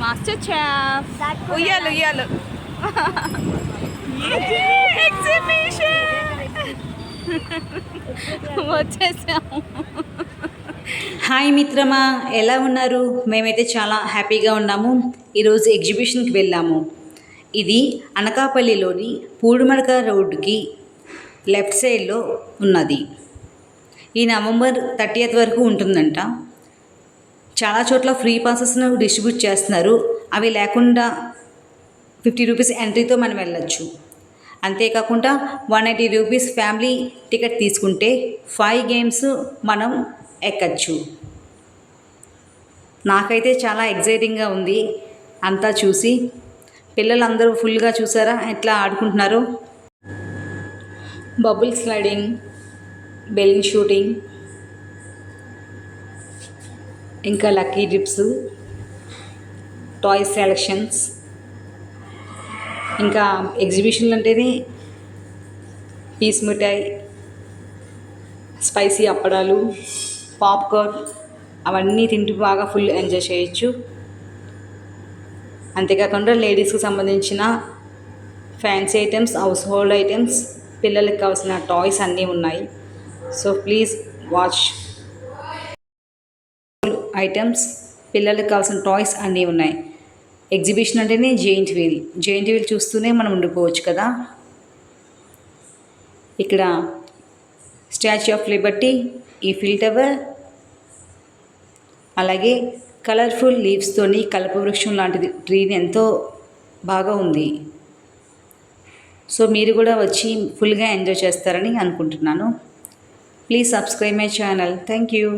Master chef ఉయ్యాలు ఉయ్యాలు exhibition వచ్చేసాము. హాయ్ మిత్రమా, ఎలా ఉన్నారు? మేమైతే చాలా హ్యాపీగా ఉన్నాము. ఈరోజు ఎగ్జిబిషన్కి వెళ్ళాము. ఇది అనకాపల్లిలోని పూడిమడక రోడ్డుకి లెఫ్ట్ సైడ్లో ఉన్నది. ఈ నవంబర్ 30th వరకు ఉంటుందంట. చాలా చోట్ల ఫ్రీ పాసెస్ను డిస్ట్రిబ్యూట్ చేస్తున్నారు. అవి లేకుండా 50 రూపీస్ ఎంట్రీతో మనం వెళ్ళొచ్చు. అంతేకాకుండా 180 రూపీస్ ఫ్యామిలీ టికెట్ తీసుకుంటే 5 గేమ్స్ మనం ఎక్కచ్చు. నాకైతే చాలా ఎగ్జైటింగ్గా ఉంది అంతా చూసి. పిల్లలందరూ ఫుల్గా చూసారా ఎట్లా ఆడుకుంటున్నారు. బబుల్ స్లైడింగ్, బెలూన్ షూటింగ్, ఇంకా లక్కీ డ్రిప్స్, టాయ్ సెలక్షన్స్. ఇంకా ఎగ్జిబిషన్లు అంటేనే పీస్ మిఠాయి, స్పైసీ అప్పడాలు, పాప్కార్న్ అవన్నీ తింటూ బాగా ఫుల్ ఎంజాయ్ చేయొచ్చు. అంతేకాకుండా లేడీస్కి సంబంధించిన fancy items, house hold items, పిల్లలకి కావాల్సిన టాయ్స్ అన్నీ ఉన్నాయి. So please watch. ఐటమ్స్, పిల్లలకి కావాల్సిన టాయ్స్ అన్నీ ఉన్నాయి. ఎగ్జిబిషన్ అంటేనే జెయింట్ వీల్ చూస్తూనే మనం ఉండిపోవచ్చు కదా. ఇక్కడ statue of Liberty, Eiffel tower, అలాగే కలర్ఫుల్ లీవ్స్తోని కల్పవృక్షం లాంటిది ట్రీని ఎంతో బాగా ఉంది. సో మీరు కూడా వచ్చి ఫుల్గా ఎంజాయ్ చేస్తారని అనుకుంటున్నాను. Please subscribe my channel. Thank you.